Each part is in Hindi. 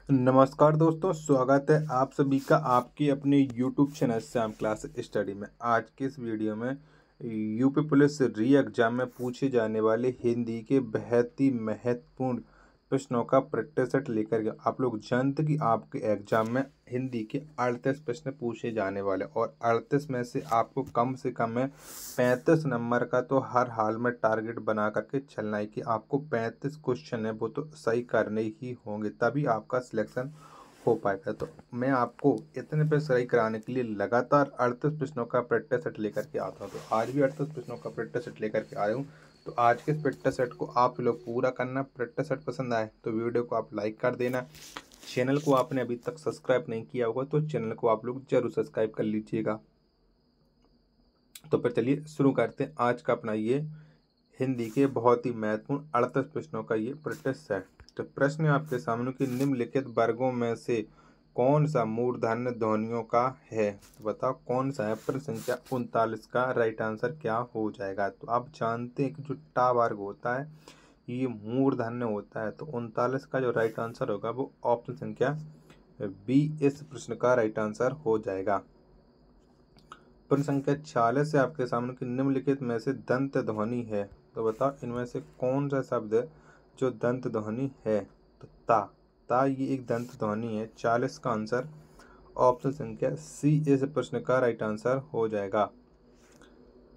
नमस्कार दोस्तों, स्वागत है आप सभी का आपकी अपने YouTube channel Shyam class study में। आज के इस वीडियो में यूपी पुलिस री एग्जाम में पूछे जाने वाले हिंदी के बहुत ही महत्वपूर्ण प्रश्नों का प्रैक्टिस सेट लेकर के आप लोग जानते कि आपके एग्जाम में हिंदी के 38 प्रश्न पूछे जाने वाले और 38 में से आपको कम से कम 35 नंबर का तो हर हाल में टारगेट बना करके चलना है कि आपको 35 क्वेश्चन है वो तो सही करने ही होंगे, तभी आपका सिलेक्शन हो पाएगा। तो मैं आपको इतने पे सही कराने के लिए लगातार 38 प्रश्नों का प्रैक्टिस सेट लेकर के आता हूँ। तो आज भी 38 प्रश्नों का प्रैक्टिस सेट लेकर के आया हूँ। तो आज के इस प्रैक्टिस सेट को आप लोग पूरा करना। प्रैक्टिस सेट पसंद आए तो वीडियो को आप लाइक कर देना। चैनल को आपने अभी तक सब्सक्राइब नहीं किया होगा तो चैनल को आप लोग जरूर सब्सक्राइब कर लीजिएगा। तो फिर चलिए शुरू करते हैं आज का अपना ये हिंदी के बहुत ही महत्वपूर्ण 38 प्रश्नों का ये प्रैक्टिस सेट। तो प्रश्न आपके सामने कि निम्नलिखित वर्गों में से कौन सा मूर्धन्य ध्वनियों का है। तो बताओ कौन सा है। प्रश्न संख्या 39 का राइट आंसर क्या हो जाएगा। तो आप जानते हैं कि जो टा वर्ग होता है ये मूर्धन्य होता है। तो 39 का जो राइट आंसर होगा वो ऑप्शन संख्या बी इस प्रश्न का राइट आंसर हो जाएगा। प्रश्न संख्या 46 से आपके सामने कि निम्नलिखित में से दंत ध्वनि है। तो बताओ इनमें से कौन सा शब्द है जो दंत ध्वनि है। तो ता ये एक दंत ध्वनि है। 40 का आंसर ऑप्शन संख्या सी इस प्रश्न का राइट आंसर हो जाएगा।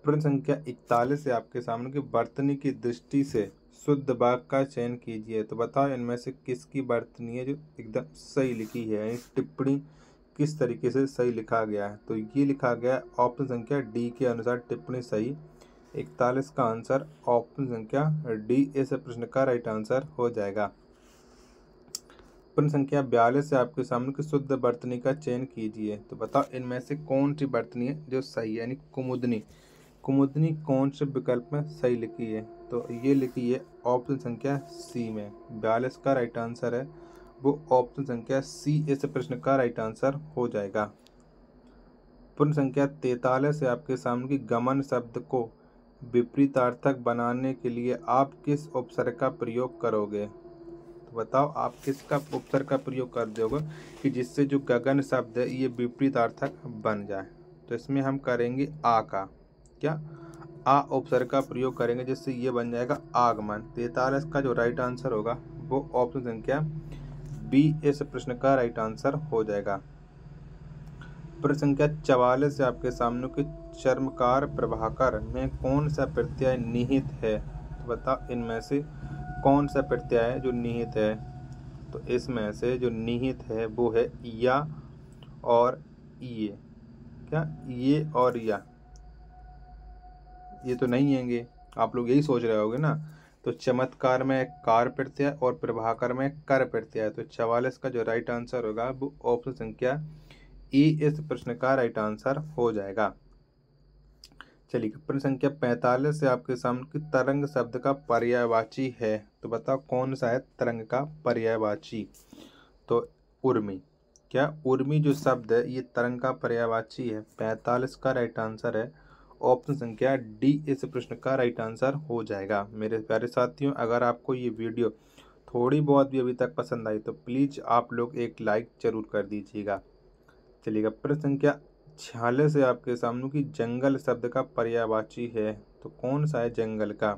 प्रश्न संख्या 41 से आपके सामने कि वर्तनी की दृष्टि से शुद्ध वाक्य का चयन कीजिए। तो बताओ इनमें से किसकी वर्तनी है जो एकदम सही लिखी है, यानी टिप्पणी किस तरीके से सही लिखा गया है। तो ये लिखा गया है ऑप्शन संख्या डी के अनुसार टिप्पणी सही। 41 का आंसर ऑप्शन संख्या डी इस प्रश्न का राइट आंसर हो जाएगा। प्रश्न संख्या 42 से आपके सामने की शुद्ध वर्तनी का चयन कीजिए। तो बताओ इनमें से कौन सी वर्तनी है जो सही है, यानी कुमुदनी। कुमुदनी कौन से विकल्प में सही लिखी है। तो ये लिखी है ऑप्शन संख्या सी में। 42 का राइट आंसर है वो ऑप्शन संख्या सी इस प्रश्न का राइट आंसर हो जाएगा। प्रश्न संख्या 43 से आपके सामने की गमन शब्द को विपरीतार्थक बनाने के लिए आप किस उपसर्ग का प्रयोग करोगे। तो बताओ आप किसका उपसर्ग का प्रयोग कर दोगे कि जिससे जो गगन शब्द है ये विपरीतार्थक बन जाए। तो इसमें हम करेंगे आ का क्या आ उपसर्ग का प्रयोग करेंगे जिससे ये बन जाएगा आगमन। 43 का जो राइट आंसर होगा वो ऑप्शन संख्या बी इस प्रश्न का राइट आंसर हो जाएगा। प्रश्न संख्या 44 से आपके सामने के चर्मकार प्रभाकर में कौन सा प्रत्यय निहित है। तो बताओ इनमें से कौन सा प्रत्यय है जो निहित है। तो इसमें से जो निहित है वो है या और ये। क्या ये और या, ये तो नहीं हैंगे। आप लोग यही सोच रहे होगे ना। तो चमत्कार में कार प्रत्यय और प्रभाकर में कर प्रत्यय। तो 44 का जो राइट आंसर होगा वो ऑप्शन संख्या ई इस प्रश्न का राइट आंसर हो जाएगा। चलिए प्रश्न संख्या 45 से आपके सामने की तरंग शब्द का पर्यायवाची है। तो बताओ कौन सा है तरंग का पर्यायवाची। तो उर्मी। क्या उर्मी जो शब्द है ये तरंग का पर्यायवाची है। 45 का राइट आंसर है ऑप्शन संख्या डी इस प्रश्न का राइट आंसर हो जाएगा। मेरे प्यारे साथियों, अगर आपको ये वीडियो थोड़ी बहुत भी अभी तक पसंद आई तो प्लीज़ आप लोग एक लाइक जरूर कर दीजिएगा। चलिएगा प्रश्न संख्या 46 से आपके सामने की जंगल शब्द का पर्यायवाची है। तो कौन सा है जंगल का।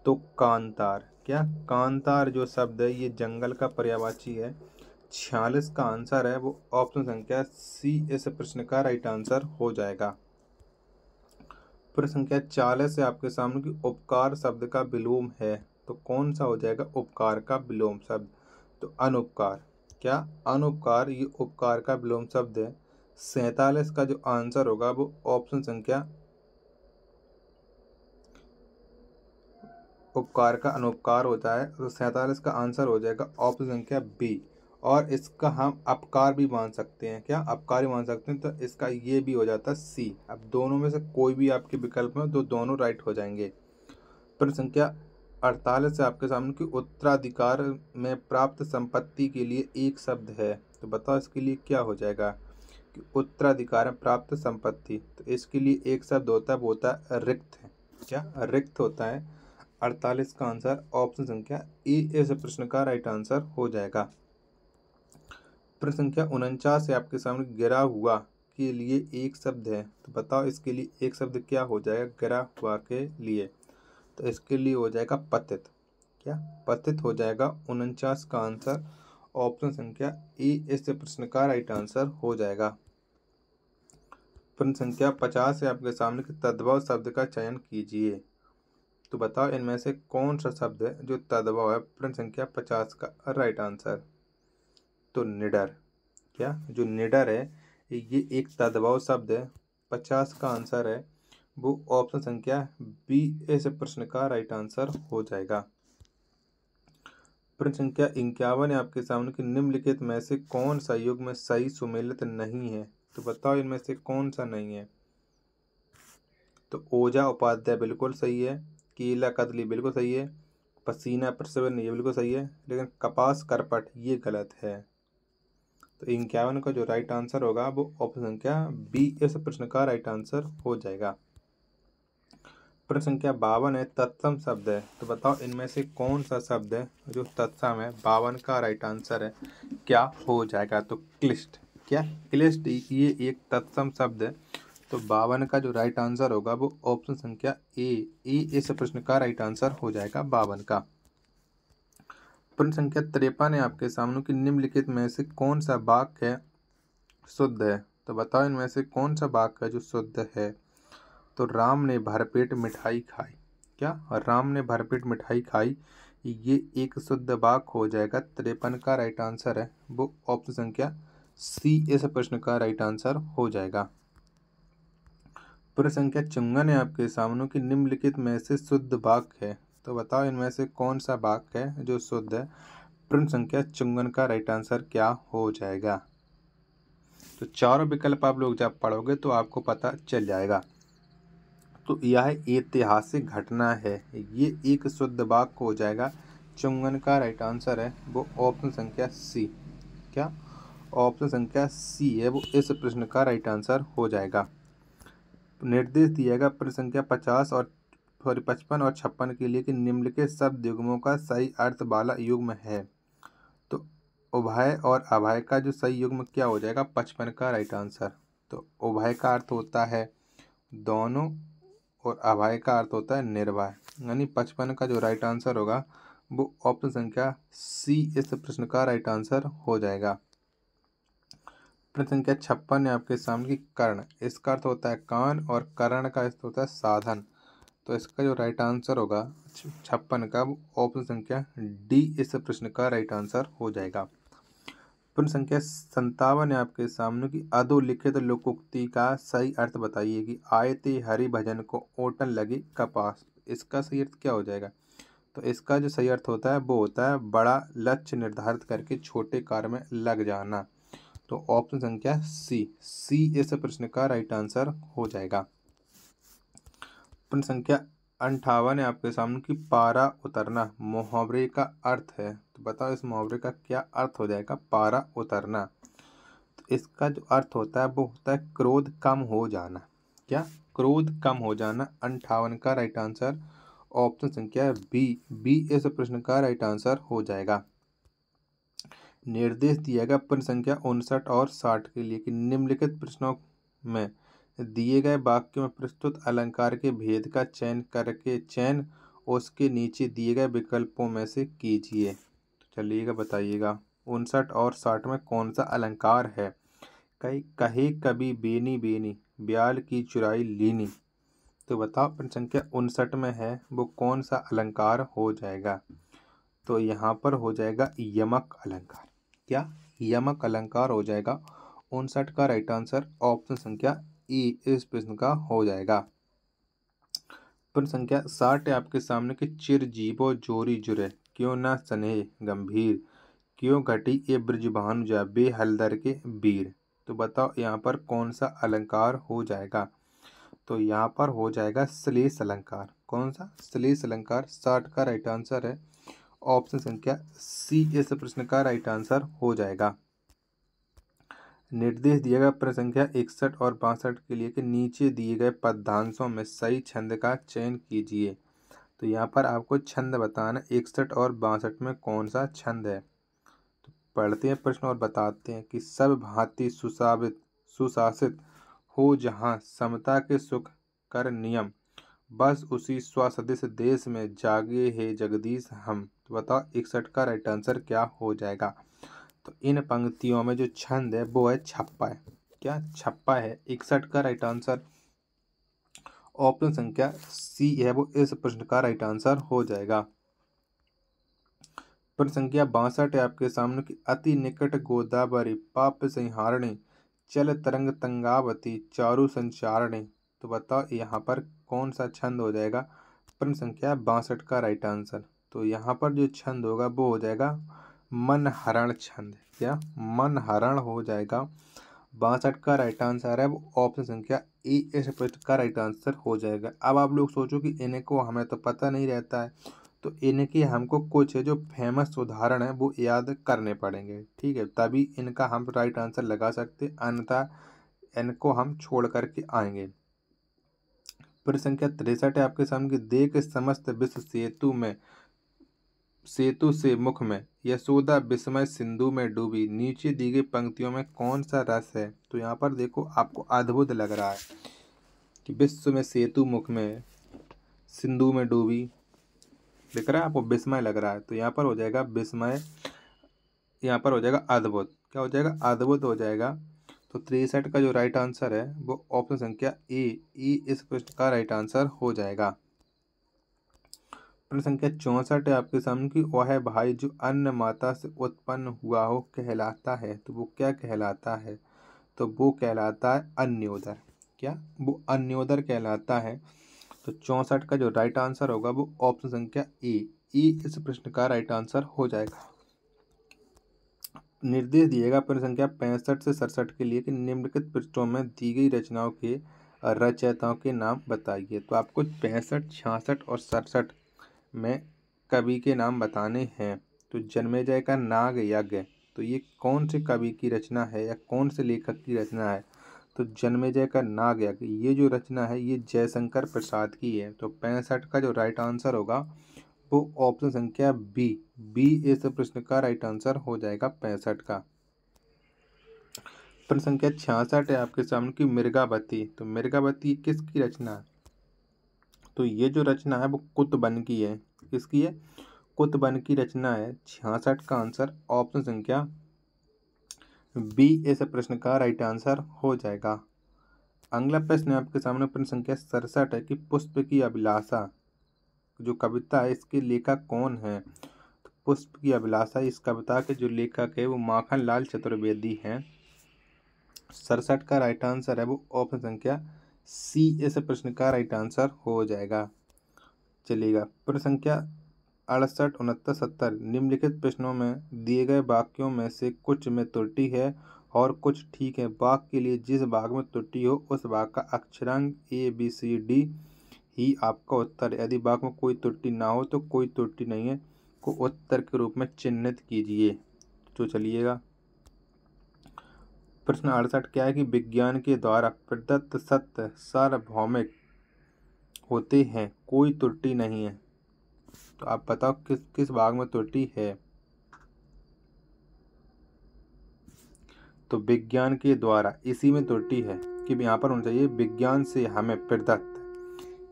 तो कांतार। क्या कांतार जो शब्द है ये जंगल का पर्यायवाची है। 46 का आंसर है वो ऑप्शन संख्या सी इस प्रश्न का राइट आंसर हो जाएगा। प्रश्न संख्या 40 से आपके सामने की उपकार शब्द का विलोम है। तो कौन सा हो जाएगा उपकार का विलोम शब्द। तो अनुपकार। क्या अनुपकार ये उपकार का विलोम शब्द है। 47 का जो आंसर होगा वो ऑप्शन संख्या उपकार का अनुपकार होता है। तो 47 का आंसर हो जाएगा ऑप्शन संख्या बी। और इसका हम अपकार भी मान सकते हैं। क्या अपकार भी मान सकते हैं। तो इसका ये भी हो जाता है सी। अब दोनों में से कोई भी आपके विकल्प में तो दोनों राइट हो जाएंगे। प्रश्न संख्या 48 से आपके सामने की उत्तराधिकार में प्राप्त संपत्ति के लिए एक शब्द है। तो बताओ इसके लिए क्या हो जाएगा कि उत्तराधिकार में प्राप्त संपत्ति। तो इसके लिए एक शब्द होता है वो होता है रिक्त है। क्या रिक्त होता है। 48 का आंसर ऑप्शन संख्या ए इस प्रश्न का राइट आंसर हो जाएगा। प्रश्न संख्या 49 है आपके सामने, गिरा हुआ के लिए एक शब्द है, तो बताओ इसके लिए एक शब्द क्या हो जाएगा गिरा हुआ के लिए। तो इसके लिए हो जाएगा पतित। क्या पतित हो जाएगा 49 का आंसर। ऑप्शन संख्या ए इस प्रश्न का राइट आंसर हो जाएगा। प्रश्न संख्या 50 है आपके सामने कि तद्भव शब्द का चयन कीजिए। तो बताओ इनमें से कौन सा शब्द है जो तद्भव है। प्रश्न संख्या 50 का राइट आंसर तो निडर। क्या जो निडर है ये एक तद्भव शब्द है। 50 का आंसर है वो ऑप्शन संख्या बी इस प्रश्न का राइट आंसर हो जाएगा। प्रश्न संख्या 51 है आपके सामने कि निम्नलिखित में से कौन सा युग्म सही सुमेलित नहीं है। तो बताओ इनमें से कौन सा नहीं है। तो ओजा उपाध्याय बिल्कुल सही है, केला कदली बिल्कुल सही है, पसीना प्रसवन ये बिल्कुल सही है, लेकिन कपास करपट ये गलत है। तो 51 का जो राइट आंसर होगा वो ऑप्शन संख्या बी इस प्रश्न का राइट आंसर हो जाएगा। प्रश्न संख्या 52 है तत्सम शब्द है। तो बताओ इनमें से कौन सा शब्द है जो तत्सम है। 52 का राइट आंसर है क्या हो जाएगा। तो क्लिष्ट। क्या क्लिष्ट ये एक तत्सम शब्द है। तो 52 का जो राइट आंसर होगा वो ऑप्शन संख्या ए इस प्रश्न का राइट आंसर हो जाएगा 52 का। प्रश्न संख्या 53 है आपके सामने कि निम्नलिखित में से कौन सा वाक्य है शुद्ध है। तो बताओ इनमें से कौन सा वाक्य है जो शुद्ध है। तो राम ने भरपेट मिठाई खाई। क्या राम ने भरपेट मिठाई खाई ये एक शुद्ध वाक्य हो जाएगा। 53 का राइट आंसर है वो ऑप्शन संख्या सी इस प्रश्न का राइट आंसर हो जाएगा। प्रश्न संख्या 54 है आपके सामने कि निम्नलिखित में से शुद्ध वाक्य है। तो बताओ इनमें से कौन सा वाक्य है जो शुद्ध है। प्रश्न संख्या 54 का राइट आंसर क्या हो जाएगा। तो चारों विकल्प आप लोग जब पढ़ोगे तो आपको पता चल जाएगा। तो यह ऐतिहासिक घटना है ये एक शुद्ध वाक्य हो जाएगा। 54 का राइट आंसर है वो ऑप्शन संख्या सी। क्या ऑप्शन संख्या सी है वो इस प्रश्न का राइट आंसर हो जाएगा। निर्देश दिएगा प्रश्न संख्या 50 और 55 और 56 के लिए कि निम्नलिखित शब्द युग्मों का सही अर्थ वाला युग्म है। तो उभय और अभय का जो सही युग्म क्या हो जाएगा। 55 का राइट आंसर। तो उभय का अर्थ होता है दोनों और अभय का अर्थ होता है निर्भय, यानी 55 का जो राइट आंसर होगा वो ऑप्शन संख्या सी इस प्रश्न का राइट आंसर हो जाएगा। प्रश्न संख्या 56 है आपके सामने की कर्ण। इसका अर्थ होता है कान और करण का अर्थ होता है साधन। तो इसका जो राइट आंसर होगा 56 का ऑप्शन संख्या डी इस प्रश्न का राइट आंसर हो जाएगा। प्रश्न संख्या 57 है आपके सामने की अधोलिखित लोकोक्ति का सही अर्थ बताइए कि आयते हरि भजन को ओटन लगे कपास। इसका सही अर्थ क्या हो जाएगा। तो इसका जो सही अर्थ होता है वो होता है बड़ा लक्ष्य निर्धारित करके छोटे कार्य में लग जाना। तो ऑप्शन संख्या सी इस प्रश्न का राइट आंसर हो जाएगा। प्रश्न संख्या 58 है आपके सामने की पारा उतरना मुहावरे का अर्थ है। तो बताओ इस मुहावरे का क्या अर्थ हो जाएगा पारा उतरना। तो इसका जो अर्थ होता है वो होता है क्रोध कम हो जाना। क्या क्रोध कम हो जाना। 58 का राइट आंसर ऑप्शन संख्या बी इस प्रश्न का राइट आंसर हो जाएगा। निर्देश दिया गया प्रश्न संख्या 59 और 60 के लिए कि निम्नलिखित प्रश्नों में दिए गए वाक्यों में प्रस्तुत अलंकार के भेद का चयन करके चयन उसके नीचे दिए गए विकल्पों में से कीजिए। तो चलिएगा बताइएगा 59 और 60 में कौन सा अलंकार है। कहे कभी बेनी बेनी ब्याल की चुराई लीनी। तो बताओ प्रश्न संख्या 59 में है वो कौन सा अलंकार हो जाएगा। तो यहाँ पर हो जाएगा यमक अलंकार। क्या यमक अलंकार हो जाएगा। 59 का राइट आंसर ऑप्शन संख्या ई इस प्रश्न का हो जाएगा। प्रश्न संख्या 60 है आपके सामने कि चिर जीवो जोरी जुरे क्यों न स्नेह गंभीर क्यों घटी ये ब्रजभानु जा बे हलदर के वीर। तो बताओ यहाँ पर कौन सा अलंकार हो जाएगा। तो यहाँ पर हो जाएगा श्लेष अलंकार। कौन सा श्लेष अलंकार। 60 का राइट आंसर है ऑप्शन संख्या सी इस प्रश्न का राइट आंसर हो जाएगा। निर्देश दिया गया प्रश्न संख्या 61 और 62 के लिए कि नीचे दिए गए पद्यांशों में सही छंद का चयन कीजिए। तो यहाँ पर आपको छंद बताना 61 और 62 में कौन सा छंद है। तो पढ़ते हैं प्रश्न और बताते हैं कि सब भांति सुशासित हो जहाँ समता के सुख कर नियम, बस उसी स्वसदिश देश में जागे है जगदीश हम। तो बताओ 61 का राइट आंसर क्या हो जाएगा। तो इन पंक्तियों में जो छंद है वो है छप्पा है। क्या छप्पा है। 61 का राइट आंसर ऑप्शन संख्या सी है, वो इस प्रश्न का राइट आंसर हो जाएगा। प्रश्न संख्या 62 है आपके सामने की अति निकट गोदावरी पाप संहारिणी चल तरंग तंगावती चारु संचारिणी। तो बताओ यहाँ पर कौन सा छंद हो जाएगा। प्रश्न संख्या 62 का राइट आंसर। तो यहाँ पर जो छंद होगा वो हो जाएगा मन हरण छंद। क्या मन हरण हो जाएगा। 62 का राइट आंसर है वो ऑप्शन संख्या ए इस प्रश्न का राइट आंसर हो जाएगा। अब आप लोग सोचो कि इनको हमें तो पता नहीं रहता है, तो इनके हमको कुछ जो फेमस उदाहरण है वो याद करने पड़ेंगे, ठीक है, तभी इनका हम राइट आंसर लगा सकते, अन्यथा इनको हम छोड़ करके आएंगे। प्रश्न संख्या 63 है आपके सामने कि देख समस्त विश्व सेतु से मुख में यशोदा विस्मय सिंधु में डूबी, नीचे दी गई पंक्तियों में कौन सा रस है। तो यहाँ पर देखो आपको अद्भुत लग रहा है कि विश्व में सेतु मुख में सिंधु में डूबी, दिख रहा है आपको विस्मय लग रहा है, तो यहाँ पर हो जाएगा विस्मय, यहाँ पर हो जाएगा अद्भुत। क्या हो जाएगा अद्भुत हो जाएगा। तो 63 का जो राइट आंसर है वो ऑप्शन संख्या ए इस प्रश्न का राइट आंसर हो जाएगा। प्रश्न संख्या 64 है आपके सामने की वह भाई जो अन्य माता से उत्पन्न हुआ हो कहलाता है। तो वो क्या कहलाता है। तो वो कहलाता है अन्योदर। क्या वो अन्योदर कहलाता है। तो 64 का जो राइट आंसर होगा वो ऑप्शन संख्या ए इस प्रश्न का राइट आंसर हो जाएगा। निर्देश दिएगा प्रश्न संख्या 65 से 67 के लिए कि निम्नलिखित पृष्ठों में दी गई रचनाओं के रचयिताओं के नाम बताइए। तो आपको 65, 66 और 67 में कवि के नाम बताने हैं। तो जन्मेजय का नाग यज्ञ, तो ये कौन से कवि की रचना है या कौन से लेखक की रचना है। तो जन्मेजय का नाग यज्ञ ये जो रचना है ये जयशंकर प्रसाद की है। तो 65 का जो राइट आंसर होगा वो ऑप्शन संख्या बी इस प्रश्न का राइट आंसर हो जाएगा 65 का। प्रश्न संख्या 66 है आपके सामने की मृगावती। तो मृगावती किसकी रचना है। तो ये जो रचना है वो कुतबन की है। किसकी है। कुतबन की रचना है। 66 का आंसर ऑप्शन संख्या बी इस प्रश्न का राइट आंसर हो जाएगा। अगला प्रश्न आपके सामने प्रश्न संख्या 67 है कि पुष्प की अभिलाषा जो कविता है इसके लेखक कौन है। तो पुष्प की अभिलाषा इस कविता के जो लेखक है वो माखनलाल चतुर्वेदी हैं। 67 का राइट आंसर है वो ऑप्शन संख्या सी इस प्रश्न का राइट आंसर हो जाएगा। चलिएगा प्रश्न संख्या 68, 69, 70 निम्नलिखित प्रश्नों में दिए गए वाक्यों में से कुछ में त्रुटि है और कुछ ठीक है। वाक्य के लिए जिस भाग में त्रुटि हो उस भाग का अक्षरांक ABCD ही आपका उत्तर है। यदि वाक्य में कोई त्रुटि ना हो तो कोई त्रुटि नहीं है को उत्तर के रूप में चिन्हित कीजिए। तो चलिएगा प्रश्न 68 क्या है कि विज्ञान के द्वारा प्रदत्त सत्य सार्वभौमिक होते हैं, कोई त्रुटि नहीं है। तो आप बताओ किस किस भाग में त्रुटि है। तो विज्ञान के द्वारा इसी में त्रुटि है कि यहाँ पर होना चाहिए विज्ञान से हमें प्रदत्त,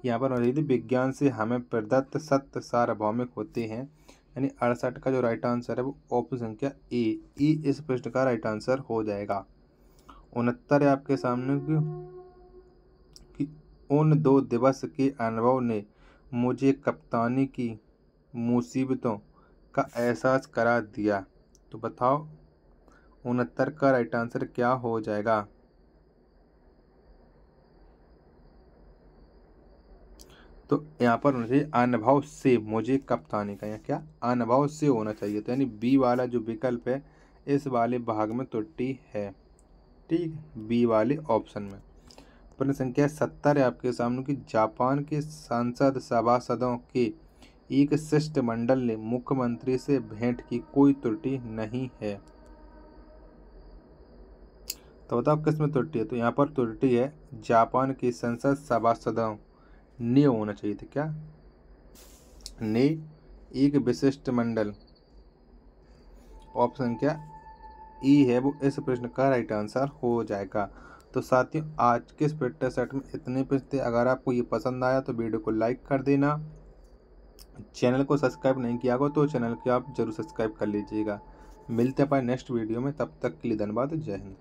यहाँ पर होना चाहिए विज्ञान से हमें प्रदत्त सत्य सार्वभौमिक होते हैं, यानी 68 का जो राइट आंसर है वो ऑप्शन संख्या ए इस प्रश्न का राइट आंसर हो जाएगा। 69 है आपके सामने कि उन 2 दिवस के अनुभव ने मुझे कप्तानी की मुसीबतों का एहसास करा दिया। तो बताओ 69 का राइट आंसर क्या हो जाएगा। तो यहाँ पर होना चाहिए अनुभव से मुझे कप्तानी का, या क्या अनुभव से होना चाहिए। तो यानी बी वाला जो विकल्प है इस वाले भाग में त्रुटि है, ठीक, बी वाले ऑप्शन में। प्रश्न संख्या 70 है आपके सामने कि जापान के संसद सभासदों के एक शिष्टमंडल ने मुख्यमंत्री से भेंट की, कोई त्रुटि नहीं है। तो बताओ किस में त्रुटि है। तो यहाँ पर त्रुटि है जापान के संसद सभासदों ने होना चाहिए था। क्या ने एक विशिष्ट मंडल, ऑप्शन क्या ई है वो इस प्रश्न का राइट आंसर हो जाएगा। तो साथियों, आज के इस फिटनेस सेट में इतने प्रश्न थे। अगर आपको ये पसंद आया तो वीडियो को लाइक कर देना। चैनल को सब्सक्राइब नहीं किया हो तो चैनल को आप जरूर सब्सक्राइब कर लीजिएगा। मिलते हैं अपने नेक्स्ट वीडियो में, तब तक के लिए धन्यवाद। जय हिंद।